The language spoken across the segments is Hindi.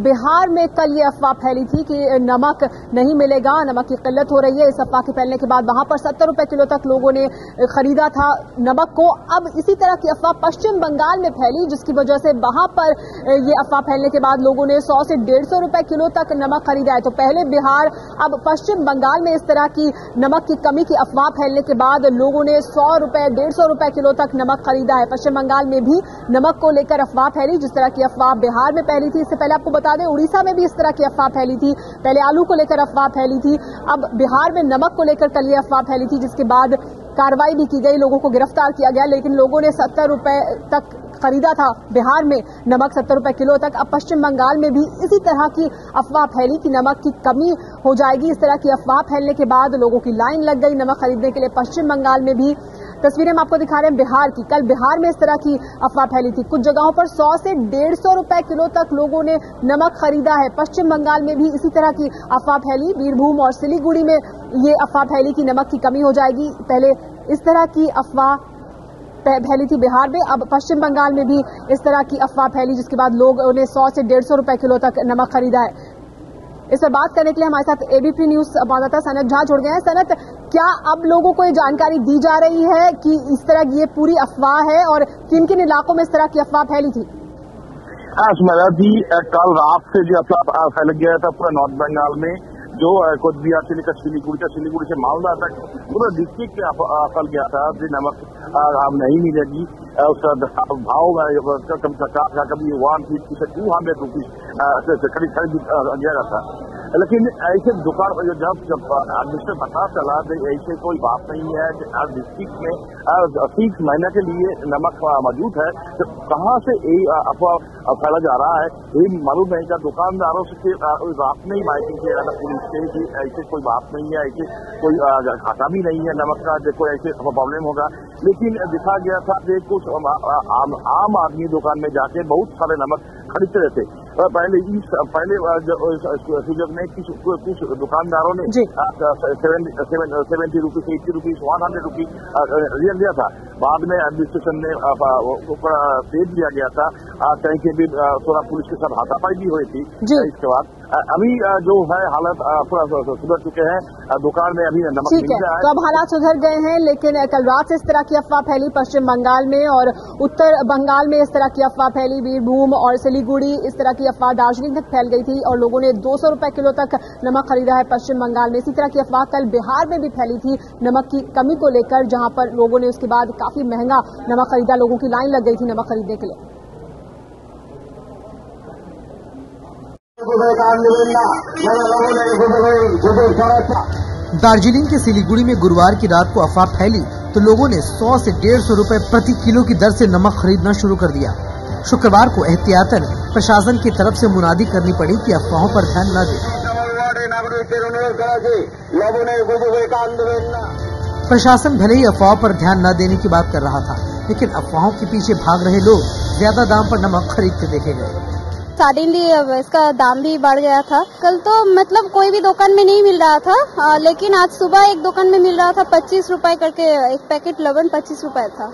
बिहार में कल ये अफवाह फैली थी कि नमक नहीं मिलेगा, नमक की किल्लत हो रही है। इस अफवाह के फैलने के बाद वहां पर 70 रुपए किलो तक लोगों ने खरीदा था नमक को। अब इसी तरह की अफवाह पश्चिम बंगाल में फैली, जिसकी वजह से वहां पर ये अफवाह फैलने के बाद लोगों ने 100 से 150 रुपए किलो तक नमक खरीदा है। तो पहले बिहार, अब पश्चिम बंगाल में इस तरह की नमक की कमी की अफवाह फैलने के बाद लोगों ने 100 रुपए 150 रुपए किलो तक नमक खरीदा है। पश्चिम बंगाल में भी नमक को लेकर अफवाह फैली, जिस तरह की अफवाह बिहार में फैली थी। इससे पहले आपको बता दें, उड़ीसा में भी इस तरह की अफवाह फैली थी। पहले आलू को लेकर अफवाह फैली थी, अब बिहार में नमक को लेकर कल ये अफवाह फैली थी, जिसके बाद कार्रवाई भी की गई, लोगों को गिरफ्तार किया गया। लेकिन लोगों ने 70 रुपए तक खरीदा था बिहार में नमक, 70 रुपए किलो तक। अब पश्चिम बंगाल में भी इसी तरह की अफवाह फैली कि नमक की कमी हो जाएगी। इस तरह की अफवाह फैलने के बाद लोगों की लाइन लग गई नमक खरीदने के लिए। पश्चिम बंगाल में भी तस्वीरें हम आपको दिखा रहे हैं बिहार की। कल बिहार में इस तरह की अफवाह फैली थी। कुछ जगहों पर 100 से 150 रुपए किलो तक लोगों ने नमक खरीदा है। पश्चिम बंगाल में भी इसी तरह की अफवाह फैली। बीरभूम और सिलीगुड़ी में ये अफवाह फैली कि नमक की कमी हो जाएगी। पहले इस तरह की अफवाह फैली थी बिहार में, अब पश्चिम बंगाल में भी इस तरह की अफवाह फैली, जिसके बाद लोगों ने 100 से 150 रुपए किलो तक नमक खरीदा है। इस पर बात करने के लिए हमारे साथ एबीपी न्यूज संवाददाता सनत झा जुड़ गए हैं। सनत, क्या अब लोगों को ये जानकारी दी जा रही है कि इस तरह की ये पूरी अफवाह है और किन किन इलाकों में इस तरह की अफवाह फैली थी? स्मृति जी, कल रात से जो अफवाह फैल गया था पूरा नॉर्थ बंगाल में, जो कुछ बिहार से लेकर सिलीगुड़ी से मालदा तक पूरा डिस्ट्रिक्ट में फैल गया था कि नमक नहीं मिलेगी। भाव का कभी 150 से 200 रुपीज खरीद गया था। लेकिन ऐसे दुकान जब आदमी से पता चला कि ऐसे कोई बात नहीं है कि हर डिस्ट्रिक्ट में 30 महीने के लिए नमक मौजूद है, तो कहाँ से अफवाह फैला जा रहा है ये मालूम नहीं। का दुकानदारों से रात में ही माइकिंग किया गया था पुलिस से कि ऐसे कोई बात नहीं है, ऐसे कोई घाटा भी नहीं है नमक का, कोई ऐसे प्रॉब्लम होगा। लेकिन दिखा गया था कि कुछ आम आदमी दुकान में जाके बहुत सारे नमक खरीदते रहते। पहले सूचक में कुछ दुकानदारों ने 70 रुपीज, 80 रुपीज, 100 रुपीज लिया था। बाद में एडमिनिस्ट्रेशन ने तेज दिया गया था, कहीं के भी थोड़ा पुलिस के साथ हाथापाई भी हुई थी। इसके बाद अभी जो है हालत पूरा सुधर चुके हैं, दुकान में अभी नमक मिल रहा है। तो अब हालात सुधर गए हैं, लेकिन कल रात से इस तरह की अफवाह फैली पश्चिम बंगाल में और उत्तर बंगाल में इस तरह की अफवाह फैली। बीरभूम और सिलीगुड़ी इस तरह की अफवाह दार्जिलिंग तक फैल गई थी और लोगों ने 200 रुपए किलो तक नमक खरीदा है पश्चिम बंगाल में। इसी तरह की अफवाह कल बिहार में भी फैली थी नमक की कमी को लेकर, जहां पर लोगों ने उसके बाद काफी महंगा नमक खरीदा, लोगों की लाइन लग गई थी नमक खरीदने के लिए। दार्जिलिंग के सिलीगुड़ी में गुरुवार की रात को अफवाह फैली तो लोगों ने 100 से 150 रुपए प्रति किलो की दर से नमक खरीदना शुरू कर दिया। शुक्रवार को एहतियातन प्रशासन की तरफ से मुनादी करनी पड़ी कि अफवाहों पर ध्यान न दें। प्रशासन भले ही अफवाहों पर ध्यान न देने की बात कर रहा था, लेकिन अफवाहों के पीछे भाग रहे लोग ज्यादा दाम पर नमक खरीदते देखे गए। सडनली इसका दाम भी बढ़ गया था। कल तो मतलब कोई भी दुकान में नहीं मिल रहा था, लेकिन आज सुबह एक दुकान में मिल रहा था 25 रुपए करके एक पैकेट लवण 25 रुपए था।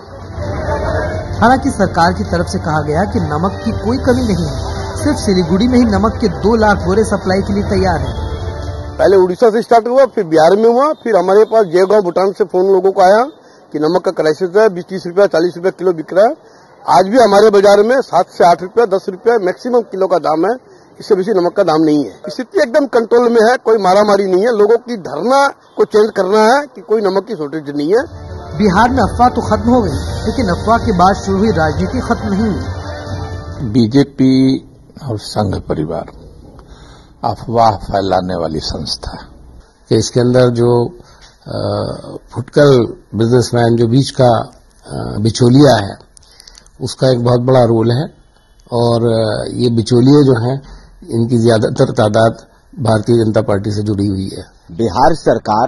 हालांकि सरकार की तरफ से कहा गया कि नमक की कोई कमी नहीं है, सिर्फ सिलीगुड़ी में ही नमक के 2 लाख बोरे सप्लाई के लिए तैयार है। पहले उड़ीसा से स्टार्ट हुआ, फिर बिहार में हुआ, फिर हमारे पास जयगांव भूटान से फोन लोगों को आया कि नमक का क्राइसिस है, 20-30 रुपया 40 रुपया किलो बिक रहा है। आज भी हमारे बाजार में 7 से 8 रुपया 10 रुपया मैक्सिमम किलो का दाम है, इससे बेसी नमक का दाम नहीं है। स्थिति एकदम कंट्रोल में है, कोई मारामारी नहीं है। लोगों की धरना को चेंज करना है कि कोई नमक की शॉर्टेज नहीं है। बिहार में अफवाह तो खत्म हो गई, लेकिन अफवाह के बाद शुरू हुई राजनीति खत्म नहीं हुई। बीजेपी और संघ परिवार अफवाह फैलाने वाली संस्था है। इसके अंदर जो फुटकर बिजनेसमैन जो बीच का बिचौलिया है, उसका एक बहुत बड़ा रोल है। और ये बिचौलिए जो हैं, इनकी ज्यादातर तादाद भारतीय जनता पार्टी से जुड़ी हुई है। बिहार सरकार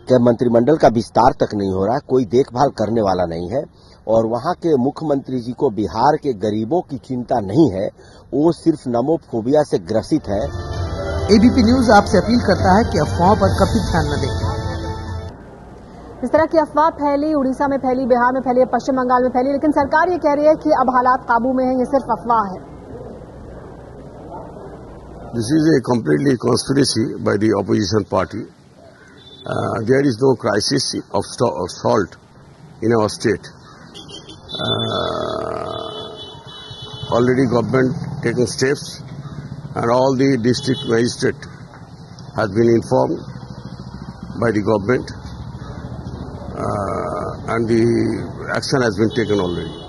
के मंत्रिमंडल का विस्तार तक नहीं हो रहा, कोई देखभाल करने वाला नहीं है और वहां के मुख्यमंत्री जी को बिहार के गरीबों की चिंता नहीं है, वो सिर्फ नमोफोबिया से ग्रसित है। एबीपी न्यूज आपसे अपील करता है कि अफवाहों पर कभी ध्यान न दें। इस तरह की अफवाह फैली, उड़ीसा में फैली, बिहार में फैली, पश्चिम बंगाल में फैली, लेकिन सरकार ये कह रही है कि अब हालात काबू में है, ये सिर्फ अफवाह है। This is a completely conspiracy by the opposition party. There is no crisis of salt in our state. Already government taking steps, and all the district magistrate has been informed by the government, and the action has been taken already.